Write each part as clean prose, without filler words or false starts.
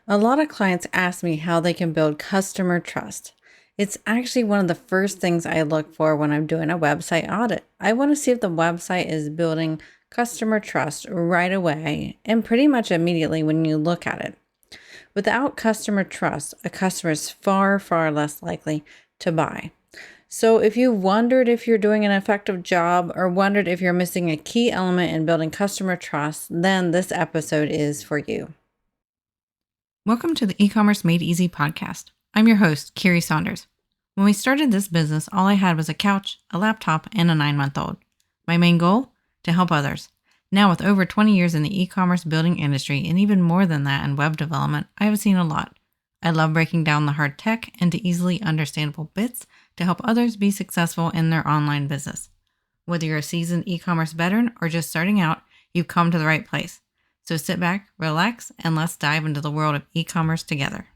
A lot of clients ask me how they can build customer trust. It's actually one of the first things I look for when I'm doing a website audit. I want to see if the website is building customer trust right away and pretty much immediately when you look at it. Without customer trust, a customer is far, far less likely to buy. So if you wondered if you're doing an effective job or wondered if you're missing a key element in building customer trust, then this episode is for you. Welcome to the eCommerce Made Easy podcast. I'm your host, Carrie Saunders. When we started this business, all I had was a couch, a laptop, and a 9-month-old. My main goal? To help others. Now, with over 20 years in the e-commerce building industry and even more than that in web development, I have seen a lot. I love breaking down the hard tech into easily understandable bits to help others be successful in their online business. Whether you're a seasoned e-commerce veteran or just starting out, you've come to the right place. So sit back, relax, and let's dive into the world of e-commerce together.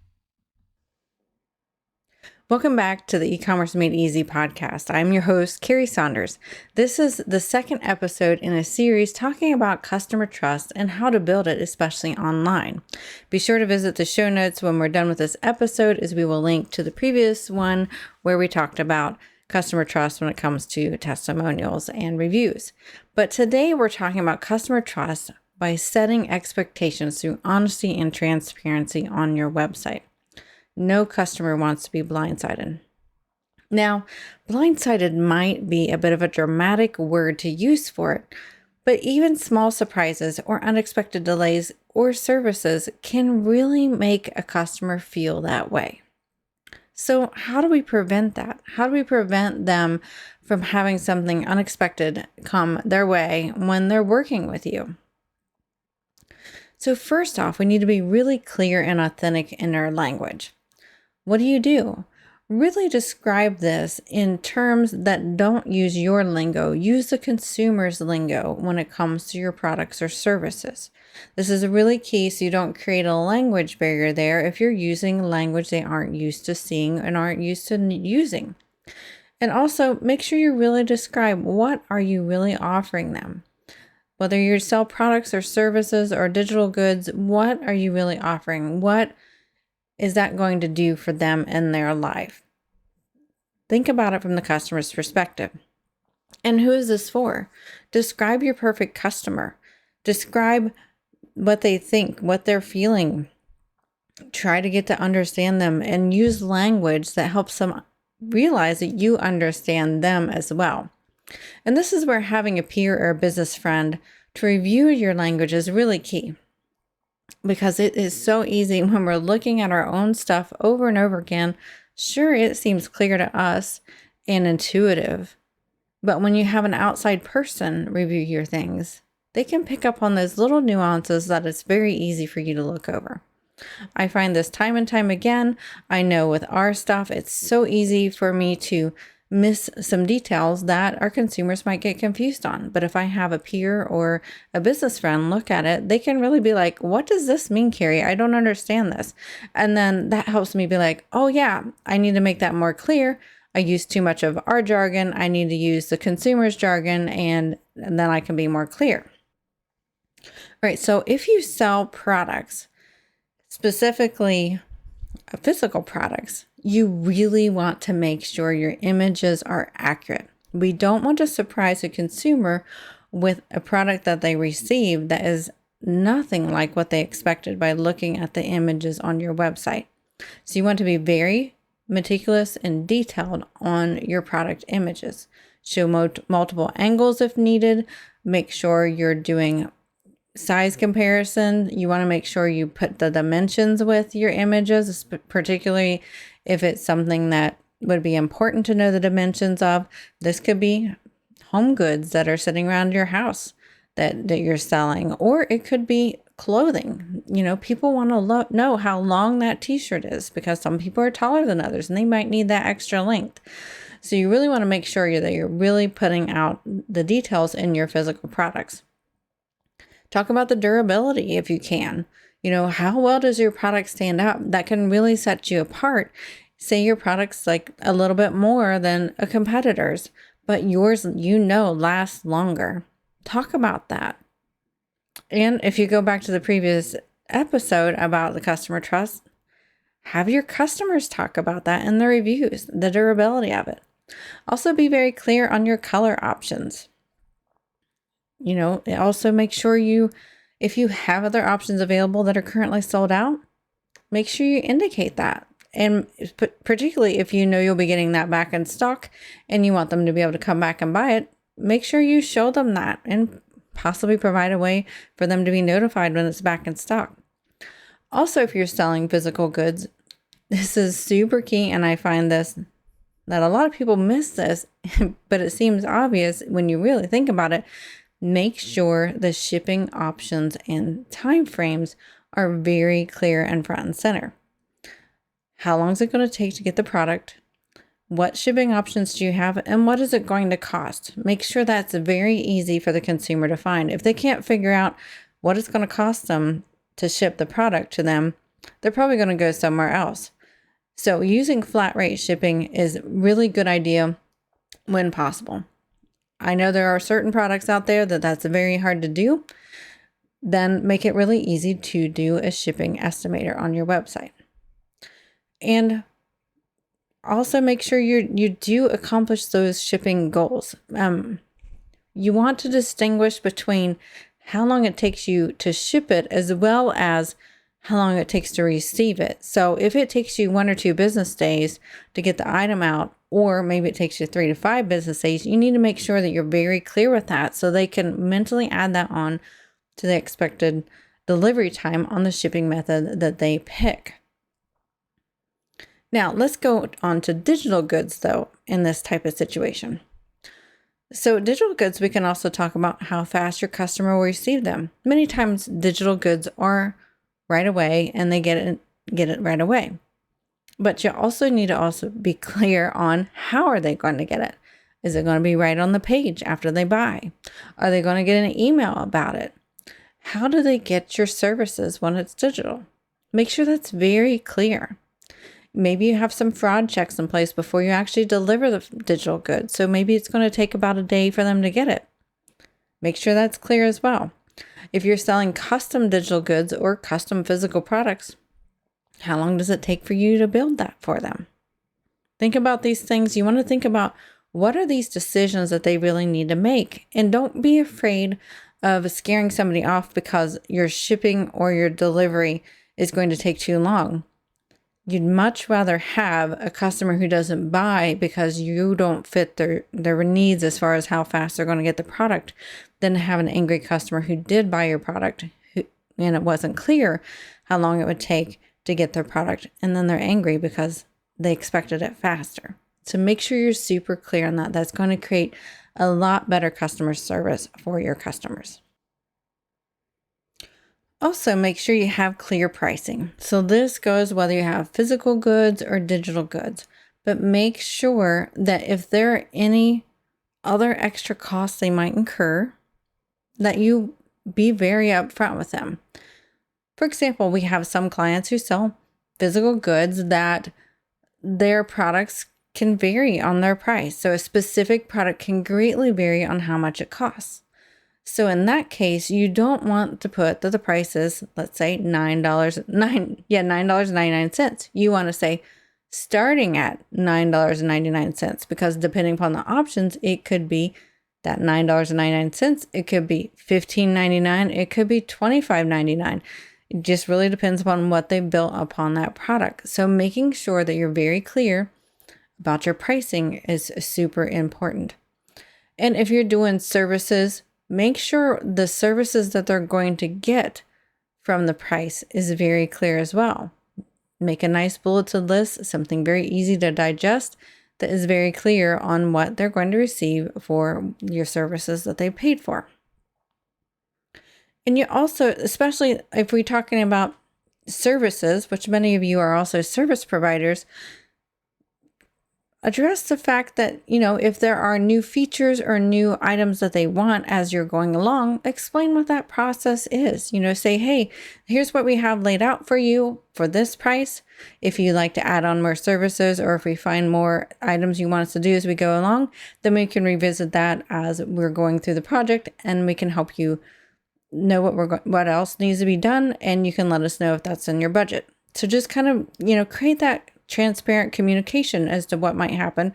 Welcome back to the eCommerce Made Easy podcast. I'm your host, Carrie Saunders. This is the second episode in a series talking about customer trust and how to build it, especially online. Be sure to visit the show notes when we're done with this episode, as we will link to the previous one where we talked about customer trust when it comes to testimonials and reviews. But today we're talking about customer trust by setting expectations through honesty and transparency on your website. No customer wants to be blindsided. Now, blindsided might be a bit of a dramatic word to use for it, but even small surprises or unexpected delays or services can really make a customer feel that way. So how do we prevent that? How do we prevent them from having something unexpected come their way when they're working with you? So first off, we need to be really clear and authentic in our language. What do? Really describe this in terms that don't use your lingo. Use the consumer's lingo when it comes to your products or services. This is really key so you don't create a language barrier there if you're using language they aren't used to seeing and aren't used to using. And also make sure you really describe what are you really offering them. Whether you sell products or services or digital goods, what are you really offering? What is that going to do for them in their life? Think about it from the customer's perspective. And who is this for? Describe your perfect customer. Describe what they think, what they're feeling. Try to get to understand them and use language that helps them realize that you understand them as well. And this is where having a peer or a business friend to review your language is really key, because it is so easy when we're looking at our own stuff over and over again. Sure, it seems clear to us and intuitive, but when you have an outside person review your things, they can pick up on those little nuances that it's very easy for you to look over. I find this time and time again. I know with our stuff, it's so easy for me to miss some details that our consumers might get confused on. But if I have a peer or a business friend look at it, they can really be like, what does this mean, Carrie? I don't understand this. And then that helps me be like, oh yeah, I need to make that more clear. I use too much of our jargon. I need to use the consumer's jargon, and then I can be more clear. All right. So if you sell products, specifically physical products, you really want to make sure your images are accurate. We don't want to surprise a consumer with a product that they receive that is nothing like what they expected by looking at the images on your website. So you want to be very meticulous and detailed on your product images. Show multiple angles if needed. Make sure you're doing size comparison. You want to make sure you put the dimensions with your images, particularly if it's something that would be important to know the dimensions of. This could be home goods that are sitting around your house that you're selling, or it could be clothing. People want to know how long that t-shirt is, because some people are taller than others and they might need that extra length. So you really want to make sure that you're really putting out the details in your physical products. Talk about the durability if you can. How well does your product stand up? That can really set you apart. Say your product's like a little bit more than a competitor's, but yours, lasts longer. Talk about that. And if you go back to the previous episode about the customer trust, have your customers talk about that in the reviews, the durability of it. Also be very clear on your color options. Also make sure if you have other options available that are currently sold out, make sure you indicate that. And particularly if you know you'll be getting that back in stock and you want them to be able to come back and buy it, make sure you show them that and possibly provide a way for them to be notified when it's back in stock. Also, if you're selling physical goods, this is super key, and I find that a lot of people miss this, but it seems obvious when you really think about it. Make sure the shipping options and timeframes are very clear and front and center. How long is it going to take to get the product? What shipping options do you have, and what is it going to cost? Make sure that's very easy for the consumer to find. If they can't figure out what it's going to cost them to ship the product to them, they're probably going to go somewhere else. So using flat rate shipping is a really good idea when possible. I know there are certain products out there that's very hard to do. Then make it really easy to do a shipping estimator on your website. And also make sure you do accomplish those shipping goals. You want to distinguish between how long it takes you to ship it as well as how long it takes to receive it. So if it takes you 1 or 2 business days to get the item out, or maybe it takes you 3 to 5 business days, you need to make sure that you're very clear with that so they can mentally add that on to the expected delivery time on the shipping method that they pick. Now, let's go on to digital goods, though, in this type of situation. So digital goods, we can also talk about how fast your customer will receive them. Many times digital goods are right away and they get it right away. But you also need to be clear on how are they going to get it. Is it going to be right on the page after they buy? Are they going to get an email about it? How do they get your services when it's digital? Make sure that's very clear. Maybe you have some fraud checks in place before you actually deliver the digital goods. So maybe it's going to take about a day for them to get it. Make sure that's clear as well. If you're selling custom digital goods or custom physical products, how long does it take for you to build that for them? Think about these things. You want to think about what are these decisions that they really need to make? And don't be afraid of scaring somebody off because your shipping or your delivery is going to take too long. You'd much rather have a customer who doesn't buy because you don't fit their needs as far as how fast they're going to get the product than have an angry customer who did buy your product and it wasn't clear how long it would take to get their product, and then they're angry because they expected it faster. So make sure you're super clear on that. That's going to create a lot better customer service for your customers. Also, make sure you have clear pricing. So this goes whether you have physical goods or digital goods, but make sure that if there are any other extra costs they might incur, that you be very upfront with them. For example, we have some clients who sell physical goods that their products can vary on their price. So a specific product can greatly vary on how much it costs. So in that case, you don't want to put that the price is, let's say $9.99. You want to say starting at $9.99 because depending upon the options, it could be that $9.99. It could be $15.99. It could be $25.99. It just really depends upon what they built upon that product. So making sure that you're very clear about your pricing is super important. And if you're doing services, make sure the services that they're going to get from the price is very clear as well. Make a nice bulleted list, something very easy to digest that is very clear on what they're going to receive for your services that they paid for. And you also, especially if we're talking about services, which many of you are also service providers, address the fact that, if there are new features or new items that they want as you're going along, explain what that process is. Say, hey, here's what we have laid out for you for this price. If you'd like to add on more services or if we find more items you want us to do as we go along, then we can revisit that as we're going through the project and we can help you know what else needs to be done, and you can let us know if that's in your budget. So just kind of, create that transparent communication as to what might happen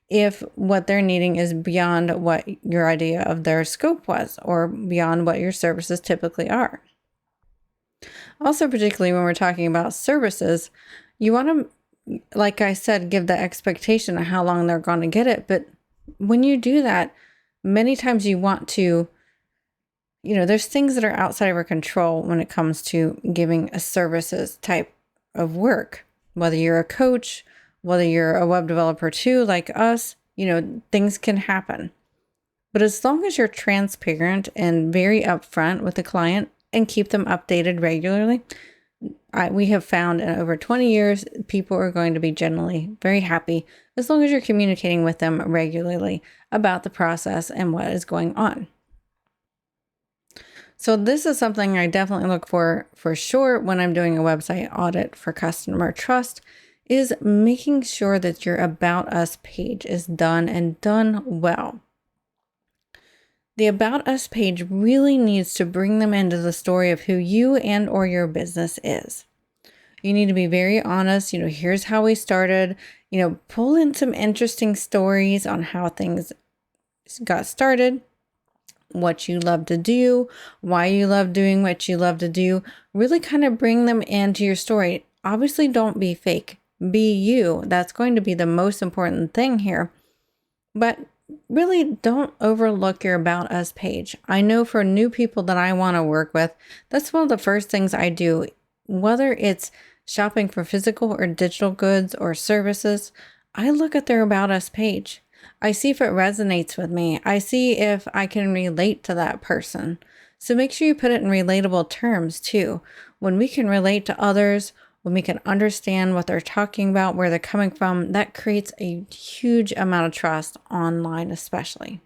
if what they're needing is beyond what your idea of their scope was, or beyond what your services typically are. Also, particularly when we're talking about services, you want to, like I said, give the expectation of how long they're going to get it. But when you do that, many times you want to, there's things that are outside of our control when it comes to giving a services type of work. Whether you're a coach, whether you're a web developer too, like us, things can happen. But as long as you're transparent and very upfront with the client and keep them updated regularly, we have found in over 20 years, people are going to be generally very happy as long as you're communicating with them regularly about the process and what is going on. So this is something I definitely look for sure when I'm doing a website audit for customer trust, is making sure that your About Us page is done and done well. The About Us page really needs to bring them into the story of who you and or your business is. You need to be very honest. Here's how we started. Pull in some interesting stories on how things got started, what you love to do, why you love doing what you love to do. Really kind of bring them into your story. Obviously, don't be fake. Be you. That's going to be the most important thing here. But really don't overlook your About Us page. I know for new people that I want to work with, that's one of the first things I do, whether it's shopping for physical or digital goods or services. I look at their About Us page. I see if it resonates with me. I see if I can relate to that person. So make sure you put it in relatable terms too. When we can relate to others, when we can understand what they're talking about, where they're coming from, that creates a huge amount of trust online especially.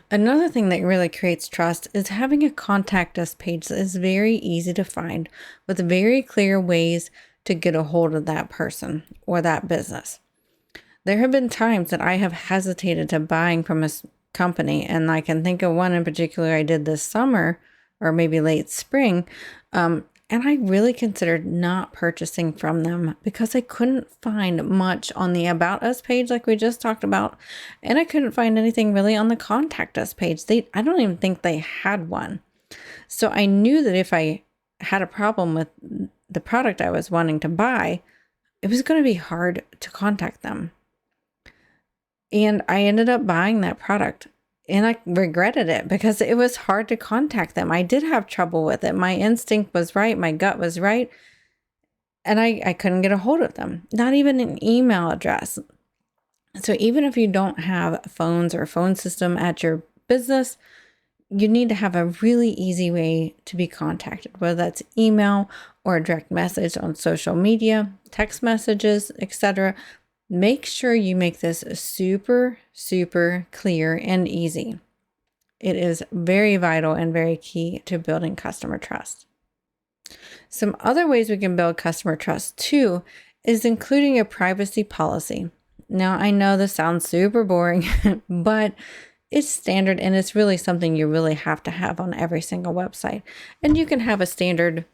Another thing that really creates trust is having a contact us page that is very easy to find with very clear ways to get a hold of that person or that business. There have been times that I have hesitated to buying from a company, and I can think of one in particular I did this summer or maybe late spring. And I really considered not purchasing from them because I couldn't find much on the About Us page like we just talked about. And I couldn't find anything really on the Contact Us page. I don't even think they had one. So I knew that if I had a problem with the product I was wanting to buy, it was going to be hard to contact them. And I ended up buying that product. And I regretted it because it was hard to contact them. I did have trouble with it. My instinct was right. My gut was right. And I couldn't get a hold of them, not even an email address. So even if you don't have phones or a phone system at your business, you need to have a really easy way to be contacted, whether that's email or a direct message on social media, text messages, etc. Make sure you make this super, super clear and easy. It is very vital and very key to building customer trust. Some other ways we can build customer trust too is including a privacy policy. Now, I know this sounds super boring, but it's standard and it's really something you really have to have on every single website. And you can have a standard,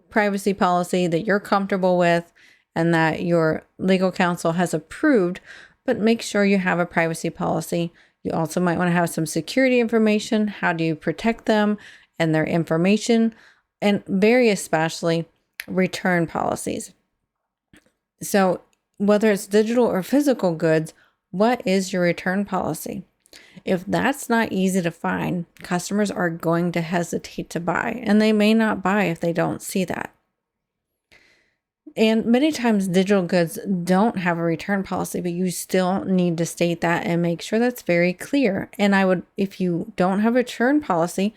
privacy policy that you're comfortable with and that your legal counsel has approved, but make sure you have a privacy policy. You also might want to have some security information. How do you protect them and their information? And very especially return policies. So whether it's digital or physical goods, what is your return policy? If that's not easy to find, customers are going to hesitate to buy, and they may not buy if they don't see that. And many times digital goods don't have a return policy, but you still need to state that and make sure that's very clear. And if you don't have a return policy,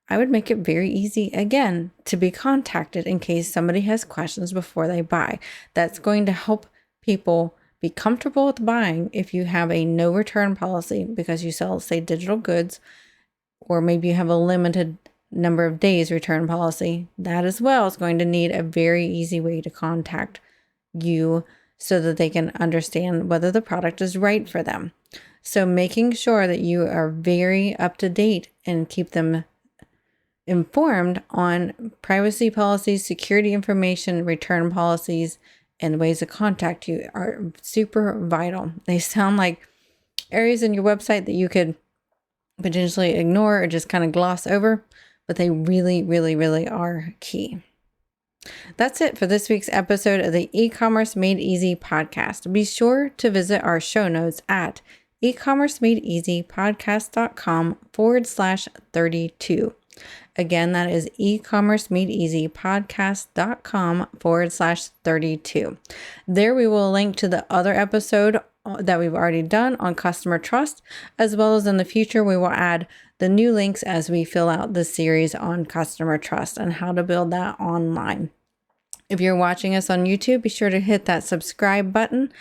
I would make it very easy, again, to be contacted in case somebody has questions before they buy. That's going to help people be comfortable with buying if you have a no return policy because you sell, say, digital goods, or maybe you have a limited number of days return policy. That as well is going to need a very easy way to contact you so that they can understand whether the product is right for them. So making sure that you are very up to date and keep them informed on privacy policies, security information, return policies, and ways to contact you are super vital. They sound like areas in your website that you could potentially ignore or just kind of gloss over, but they really, really, really are key. That's it for this week's episode of the eCommerce Made Easy podcast. Be sure to visit our show notes at ecommercemadeeasypodcast.com/32. Again, that is ecommercemadeeasypodcast.com/32. There we will link to the other episode that we've already done on customer trust, as well as in the future, we will add the new links as we fill out the series on customer trust and how to build that online. If you're watching us on YouTube, be sure to hit that subscribe button.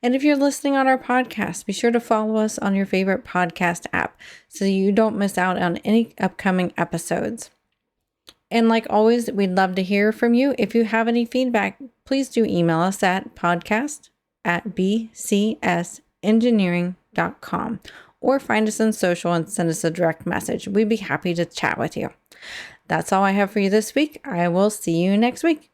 And if you're listening on our podcast, be sure to follow us on your favorite podcast app so you don't miss out on any upcoming episodes. And like always, we'd love to hear from you. If you have any feedback, please do email us at podcast@bcsengineering.com or find us on social and send us a direct message. We'd be happy to chat with you. That's all I have for you this week. I will see you next week.